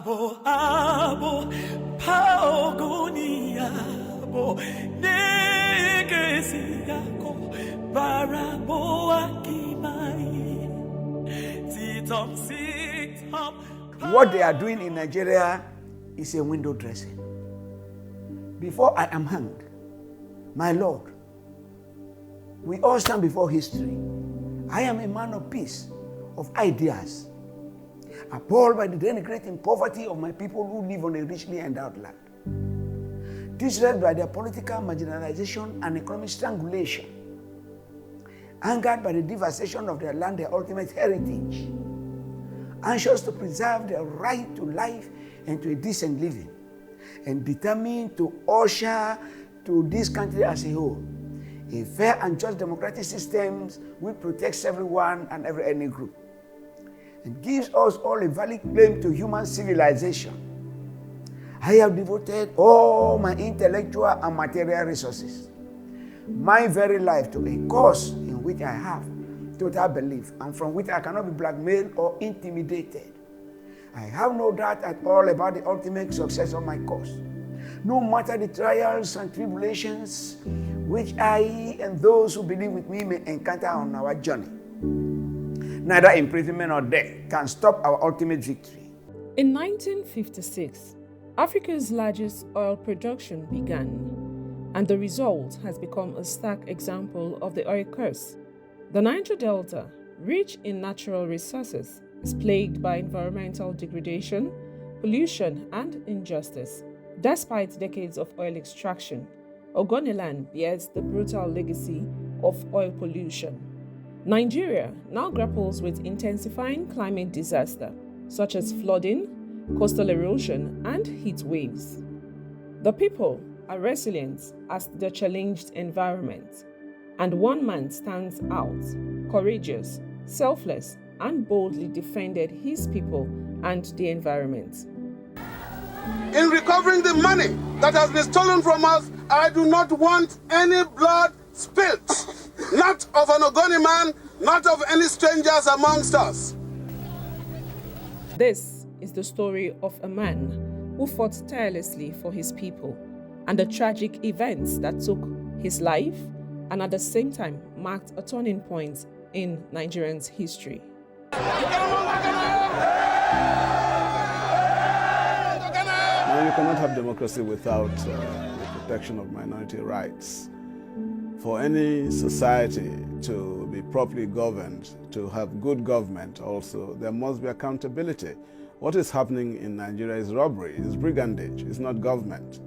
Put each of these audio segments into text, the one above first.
Abo, abo, paogoni abo, negesi yako, barabo akimai, titom sitom. What they are doing in Nigeria is a window dressing. Before I am hanged, my Lord, we all stand before history. I am a man of peace, of ideas, appalled by the denigrating poverty of my people who live on a richly endowed land, distressed by their political marginalization and economic strangulation, angered by the devastation of their land, their ultimate heritage, anxious to preserve their right to life and to a decent living, and determined to usher to this country as a whole a fair and just democratic system which protects everyone and every ethnic group, and gives us all a valid claim to human civilization. I have devoted all my intellectual and material resources, my very life, to a cause in which I have total belief and from which I cannot be blackmailed or intimidated. I have no doubt at all about the ultimate success of my cause, no matter the trials and tribulations which I and those who believe with me may encounter on our journey. Neither imprisonment nor death can stop our ultimate victory. In 1956, Africa's largest oil production began, and the result has become a stark example of the oil curse. The Niger Delta, rich in natural resources, is plagued by environmental degradation, pollution, and injustice. Despite decades of oil extraction, Ogoniland bears the brutal legacy of oil pollution. Nigeria now grapples with intensifying climate disaster, such as flooding, coastal erosion, and heat waves. The people are resilient as the challenged environment, and one man stands out, courageous, selfless, and boldly defended his people and the environment. In recovering the money that has been stolen from us, I do not want any blood spilt, not of an Ogoni man, not of any strangers amongst us. This is the story of a man who fought tirelessly for his people, and the tragic events that took his life and at the same time marked a turning point in Nigerians' history. Now, you cannot have democracy without the protection of minority rights. For any society to be properly governed, to have good government also, there must be accountability. What is happening in Nigeria is robbery, is brigandage, it's not government.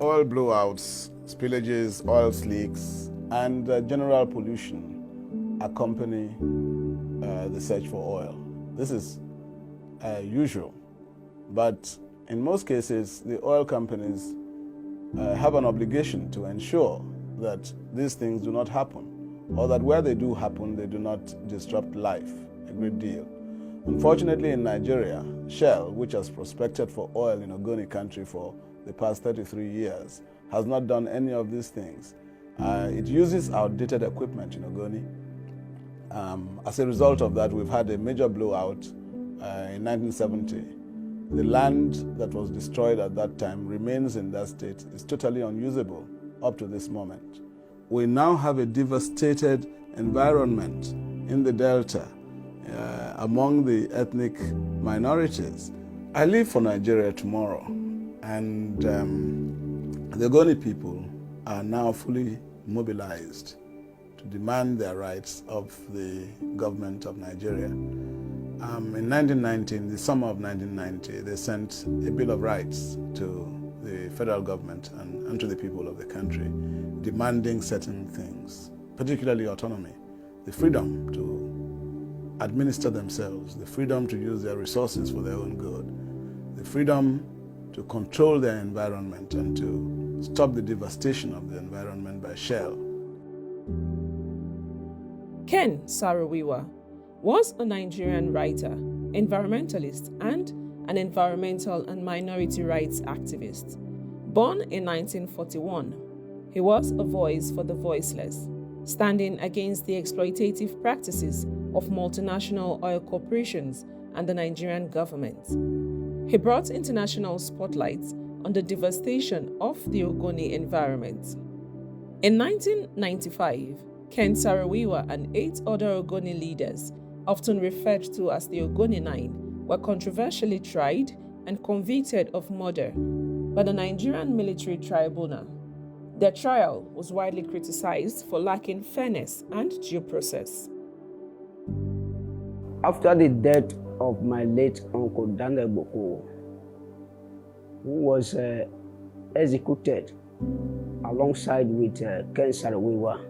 Oil blowouts, spillages, oil leaks, and general pollution accompany the search for oil. This is usual, but in most cases, the oil companies have an obligation to ensure that these things do not happen, or that where they do happen, they do not disrupt life a great deal. Unfortunately, in Nigeria, Shell, which has prospected for oil in Ogoni country for the past 33 years, has not done any of these things. It uses outdated equipment in Ogoni. As a result of that, we've had a major blowout in 1970. The land that was destroyed at that time remains in that state. It's totally unusable up to this moment. We now have a devastated environment in the Delta among the ethnic minorities. I leave for Nigeria tomorrow, and the Ogoni people are now fully mobilized to demand their rights of the government of Nigeria. In 1990, in the summer of 1990, they sent a Bill of Rights to the federal government and to the people of the country, demanding certain things, particularly autonomy, the freedom to administer themselves, the freedom to use their resources for their own good, the freedom to control their environment and to stop the devastation of the environment by Shell. Ken Saro-Wiwa was a Nigerian writer, environmentalist, and an environmental and minority rights activist. Born in 1941, he was a voice for the voiceless, standing against the exploitative practices of multinational oil corporations and the Nigerian government. He brought international spotlight on the devastation of the Ogoni environment. In 1995, Ken Saro-Wiwa and 8 other Ogoni leaders, often referred to as the Ogoni Nine, were controversially tried and convicted of murder by the Nigerian Military Tribunal. Their trial was widely criticized for lacking fairness and due process. After the death of my late uncle Daniel Boko, who was executed alongside with Ken Saro-Wiwa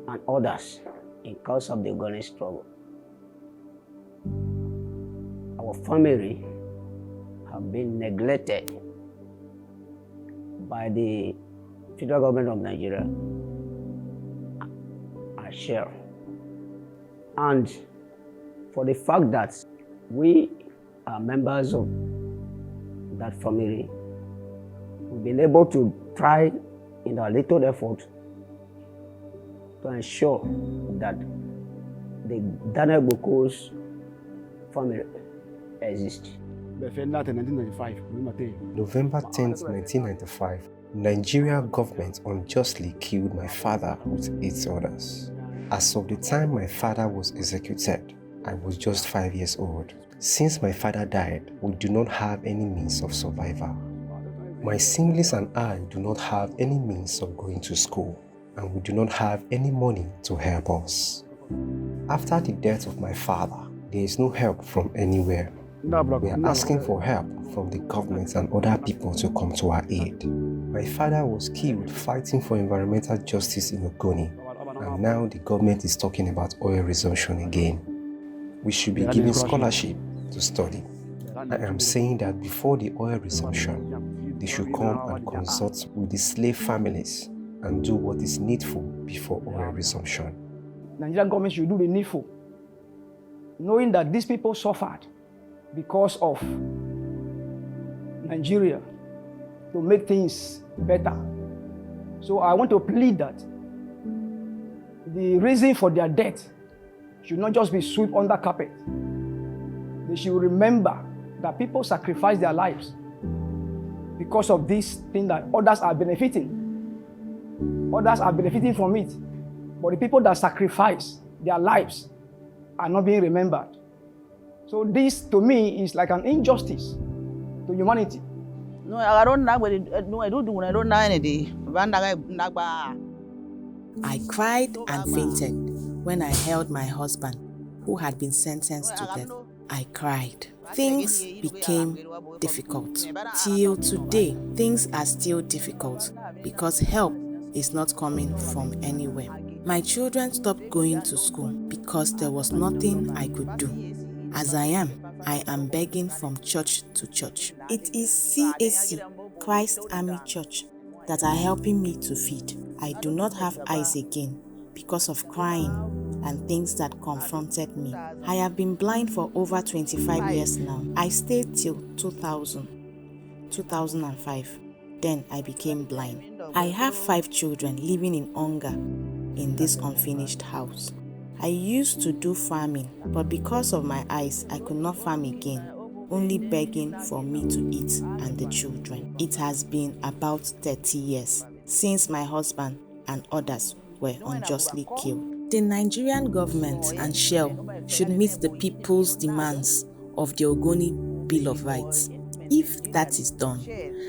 and others in cause of the Ogoni struggle, our family have been neglected by the federal government of Nigeria and share. And for the fact that we are members of that family, we've been able to try in our little effort to ensure that the Daniel Boko's family exists. November 10th, 1995, Nigeria government unjustly killed my father with 8 others. As of the time my father was executed, I was just 5 years old. Since my father died, we do not have any means of survival. My siblings and I do not have any means of going to school, and we do not have any money to help us. After the death of my father, there is no help from anywhere. We are asking for help from the government and other people to come to our aid. My father was killed fighting for environmental justice in Ogoni, and now the government is talking about oil resumption again. We should be given scholarship to study. I am saying that before the oil resumption, they should come and consult with the slave families and do what is needful before oil resumption. Nigerian government should do the needful, knowing that these people suffered because of Nigeria, to make things better. So I want to plead that the reason for their death should not just be swept under carpet. They should remember that people sacrifice their lives because of this thing that others are benefiting. Others are benefiting from it. But the people that sacrifice their lives are not being remembered. So this, to me, is like an injustice to humanity. No, I don't know anything. I cried and fainted when I held my husband, who had been sentenced to death. I cried. Things became difficult. Till today, things are still difficult because help is not coming from anywhere. My children stopped going to school because there was nothing I could do. As I am begging from church to church. It is CAC, Christ Army Church, that are helping me to feed. I do not have eyes again because of crying and things that confronted me. I have been blind for over 25 years now. I stayed till 2005. Then I became blind. I have 5 children living in hunger in this unfinished house. I used to do farming, but because of my eyes, I could not farm again, only begging for me to eat and the children. It has been about 30 years since my husband and others were unjustly killed. The Nigerian government and Shell should meet the people's demands of the Ogoni Bill of Rights. If that is done,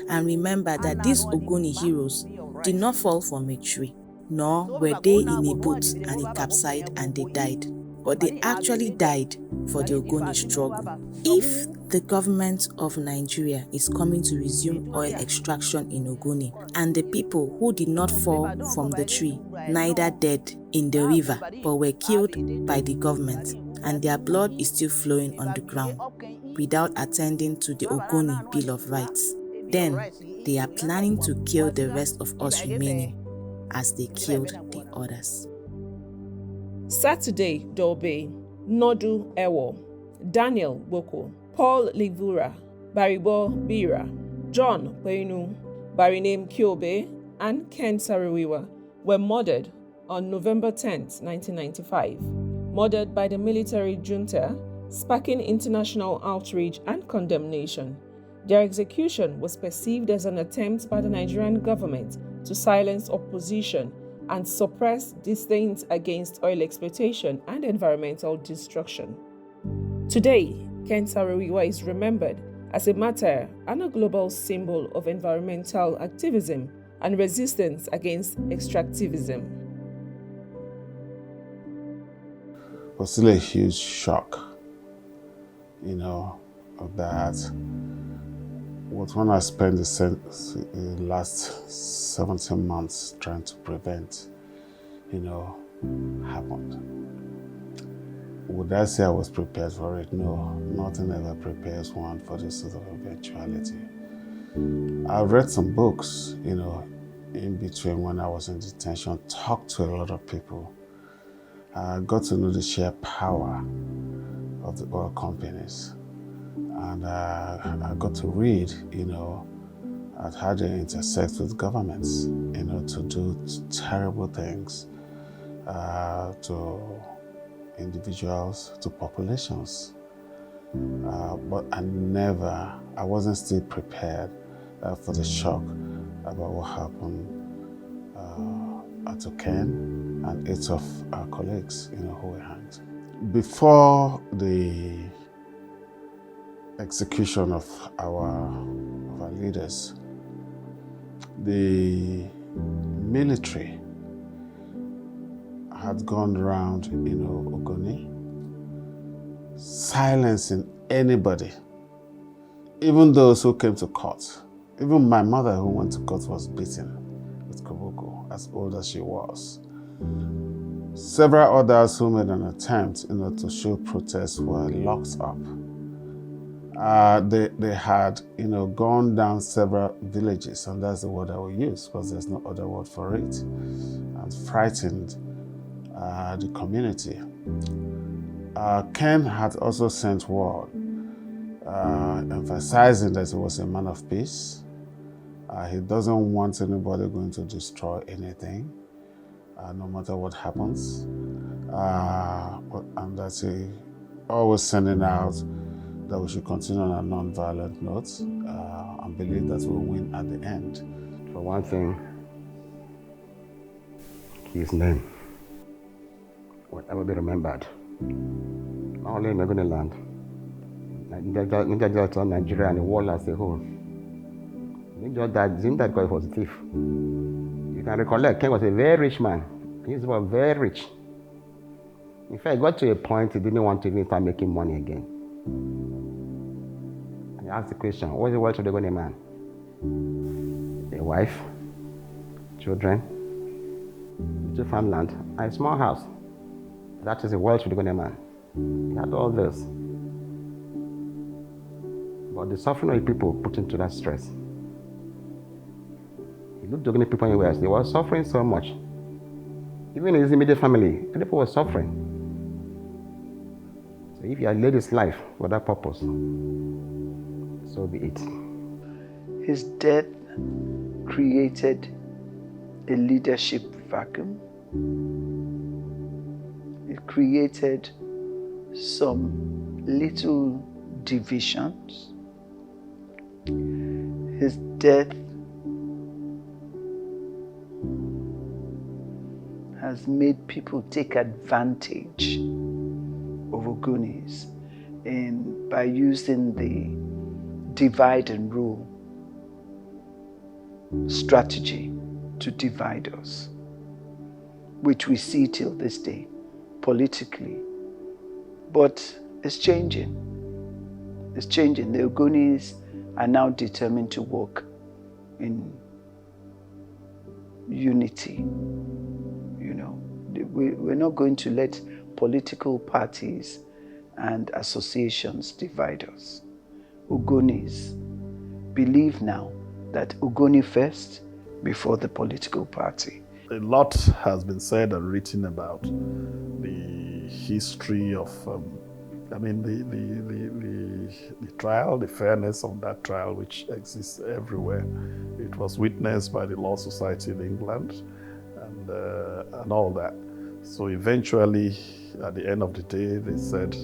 and remember that these Ogoni heroes did not fall from a tree, nor were they in a boat and it capsized and they died, but they actually died for the Ogoni struggle. If the government of Nigeria is coming to resume oil extraction in Ogoni, and the people who did not fall from the tree, neither dead in the river, but were killed by the government, and their blood is still flowing on the ground, without attending to the Ogoni Bill of Rights, then they are planning to kill the rest of us remaining, as they killed the others. Saturday Dobe, Nodu Ewo, Daniel Boko, Paul Livura, Baribo Bira, John Penu, Bariname Kyobe, and Ken Saro-Wiwa were murdered on November 10, 1995. Murdered by the military junta sparking international outrage and condemnation. Their execution was perceived as an attempt by the Nigerian government to silence opposition and suppress disdain against oil exploitation and environmental destruction. Today, Ken Saro-Wiwa is remembered as a martyr and a global symbol of environmental activism and resistance against extractivism. It was still a huge shock, of that. What one has spent the last 17 months trying to prevent, happened. Would I say I was prepared for it? No, nothing ever prepares one for this sort of eventuality. I've read some books, in between when I was in detention, talked to a lot of people. I got to know the sheer power of the oil companies. And I got to read, at how they intersect with governments, to do terrible things to individuals, to populations. But I wasn't still prepared for the shock about what happened to Ken and 8 of our colleagues, who were hanged. Before the execution of our leaders, the military had gone around, Ogoni, silencing anybody, even those who came to court. Even my mother who went to court was beaten with koboko, as old as she was. Several others who made an attempt, to show protest were locked up. They had, gone down several villages, and that's the word I will use because there's no other word for it, and frightened the community. Ken had also sent word emphasizing that he was a man of peace. He doesn't want anybody going to destroy anything, no matter what happens, and that he always sending out that we should continue on a non-violent note and believe that we'll win at the end. For one thing, his name will ever be remembered. Not only in Ogoni land, Nigeria and the world as a whole. Didn't that guy was a thief. You can recollect, Ken was a very rich man. He was very rich. In fact, he got to a point he didn't want to even start making money again. And he asked the question, what is the wealth of the Ogoni man? A wife, children, little farmland, and a small house. That is the wealth of the Ogoni man. He had all this. But the suffering of the people put him to that stress. He looked at Ogoni people anywhere, they were suffering so much. Even in his immediate family, people were suffering. So if he had laid his life for that purpose, so be it. His death created a leadership vacuum. It created some little divisions. His death has made people take advantage of Ogonis by using the divide and rule strategy to divide us, which we see till this day politically. But it's changing. It's changing. The Ogonis are now determined to work in unity. We're not going to let political parties and associations divide us. Ogonis believe now that Ogoni first before the political party. A lot has been said and written about the history of, the trial, the fairness of that trial, which exists everywhere. It was witnessed by the Law Society in England and all that. So eventually, at the end of the day, they said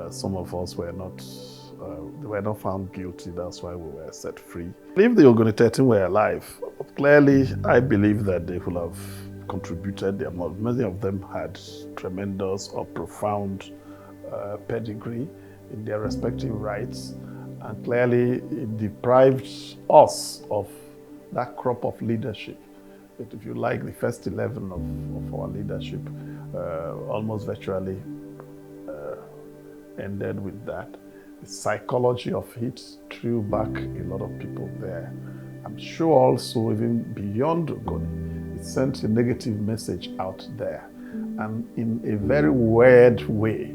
some of us were not found guilty. That's why we were set free. If the Ogoni 13 were alive, clearly I believe that they would have contributed their most. Many of them had tremendous or profound pedigree in their respective rights, and clearly it deprived us of that crop of leadership. But if you like, the first 11 of our leadership almost virtually ended with that. The psychology of it threw back a lot of people there. I'm sure also even beyond Ogoni, it sent a negative message out there. And in a very weird way,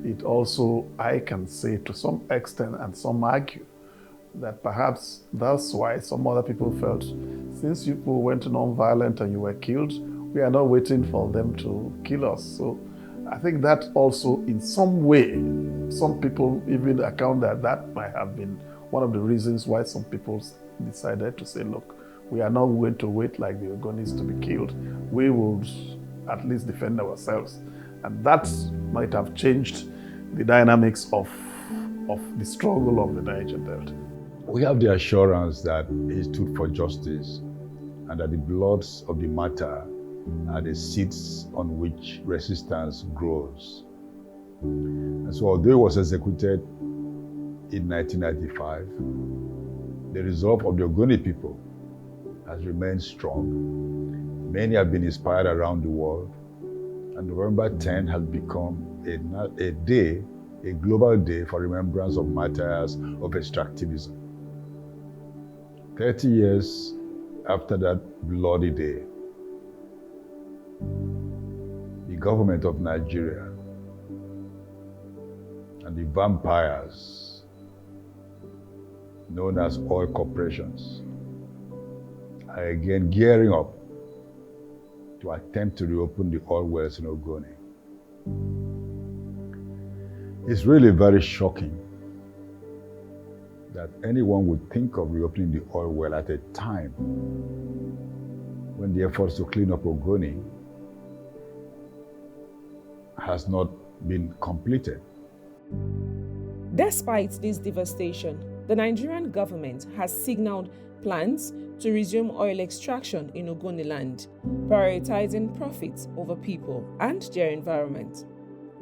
it also, I can say to some extent, and some argue, that perhaps that's why some other people felt, since you people went non-violent and you were killed, we are not waiting for them to kill us. So I think that also in some way, some people even account that might have been one of the reasons why some people decided to say, look, we are not going to wait like the Ogonis to be killed. We will at least defend ourselves. And that might have changed the dynamics of the struggle of the Niger Delta. We have the assurance that he stood for justice and that the bloods of the martyr are the seeds on which resistance grows. And so although he was executed in 1995, the resolve of the Ogoni people has remained strong. Many have been inspired around the world, and November 10 has become a day, a global day for remembrance of martyrs of extractivism. 30 years after that bloody day, the government of Nigeria and the vampires known as oil corporations are again gearing up to attempt to reopen the oil wells in Ogoni. It's really very shocking that anyone would think of reopening the oil well at a time when the efforts to clean up Ogoni has not been completed. Despite this devastation, the Nigerian government has signaled plans to resume oil extraction in Ogoniland, prioritizing profits over people and their environment.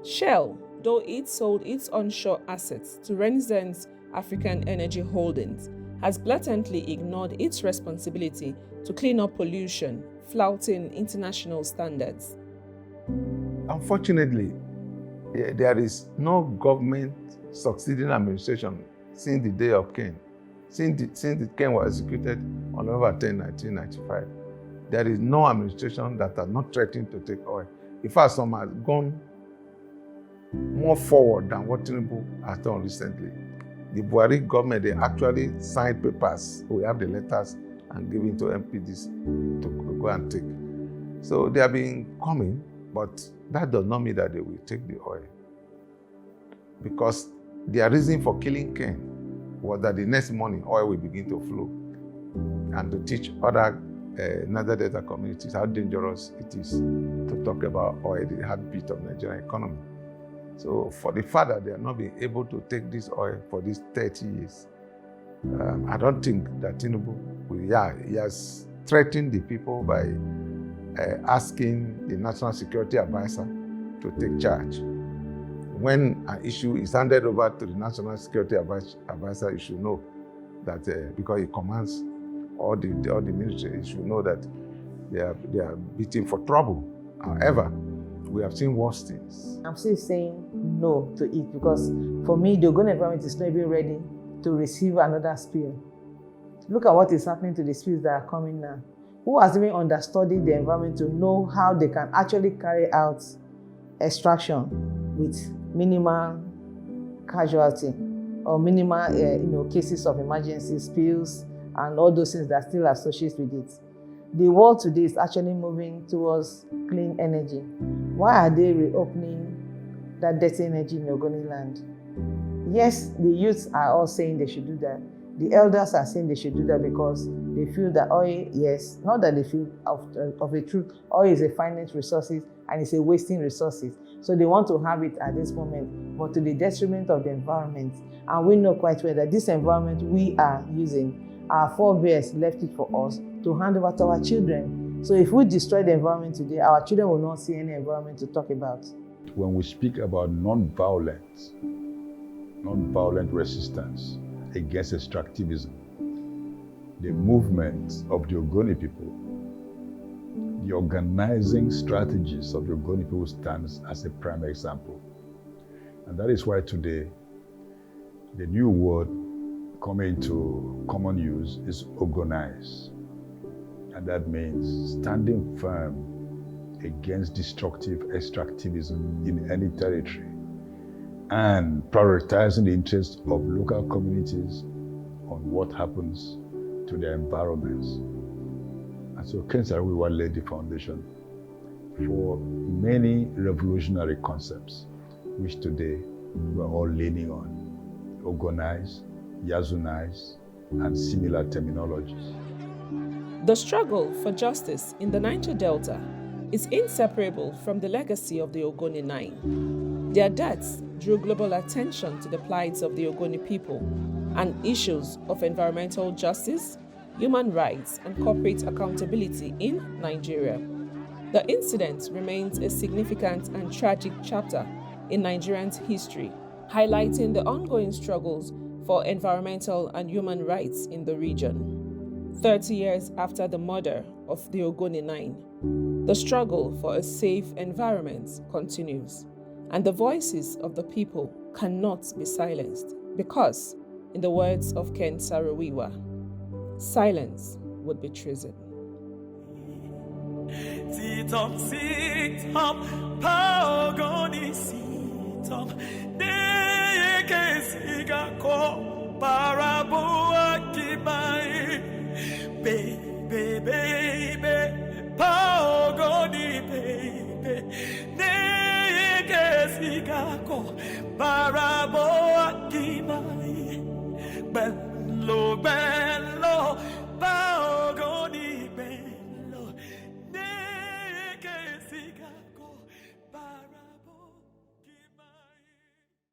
Shell, though it sold its onshore assets to Renaissance African Energy Holdings, has blatantly ignored its responsibility to clean up pollution, flouting international standards. Unfortunately, there is no government succeeding administration since the day of Cain. Since Cain was executed on November 10, 1995, there is no administration that has not threatened to take oil. In fact, some has gone more forward than what Tinubu has done recently. The Buhari government, they actually signed papers. We have the letters and given to MPDs to go and take. So they have been coming, but that does not mean that they will take the oil. Because their reason for killing Cain was that the next morning oil will begin to flow, and to teach other Niger Delta communities how dangerous it is to talk about oil, the heartbeat of Nigerian economy. So for the fact that they have not been able to take this oil for these 30 years, I don't think that Tinubu will, he has threatened the people by asking the National Security Advisor to take charge. When an issue is handed over to the National Security Advisor, you should know that because he commands all the military, you should know that they are beating for trouble. However, we have seen worse things. I'm still saying no to it because for me, the Ogoni environment is not even ready to receive another spill. Look at what is happening to the spills that are coming now. Who has even understudied the environment to know how they can actually carry out extraction with minimal casualty or minimal cases of emergency spills and all those things that are still associated with it? The world today is actually moving towards clean energy. Why are they reopening that dirty energy in Ogoniland? Yes, the youths are all saying they should do that. The elders are saying they should do that because they feel that oil, yes, not that they feel of a truth, oil is a finite resource and it's a wasting resources. So they want to have it at this moment, but to the detriment of the environment. And we know quite well that this environment we are using, our forebears left it for us to hand over to our children. So if we destroy the environment today, our children will not see any environment to talk about. When we speak about non-violent resistance against extractivism, the movement of the Ogoni people, the organizing strategies of the Ogoni people stands as a prime example. And that is why today, the new word coming into common use is organize. And that means standing firm against destructive extractivism in any territory and prioritizing the interests of local communities on what happens to their environments. And so Ken Saro-Wiwa laid the foundation for many revolutionary concepts, which today we're all leaning on. Organize, Yazunize, and similar terminologies. The struggle for justice in the Niger Delta is inseparable from the legacy of the Ogoni Nine. Their deaths drew global attention to the plights of the Ogoni people and issues of environmental justice, human rights, and corporate accountability in Nigeria. The incident remains a significant and tragic chapter in Nigerian history, highlighting the ongoing struggles for environmental and human rights in the region. 30 years after the murder of the Ogoni Nine, the struggle for a safe environment continues, and the voices of the people cannot be silenced because, in the words of Ken Saro-Wiwa, silence would be treason. Baby, baby, Pogoni, baby, Barabo.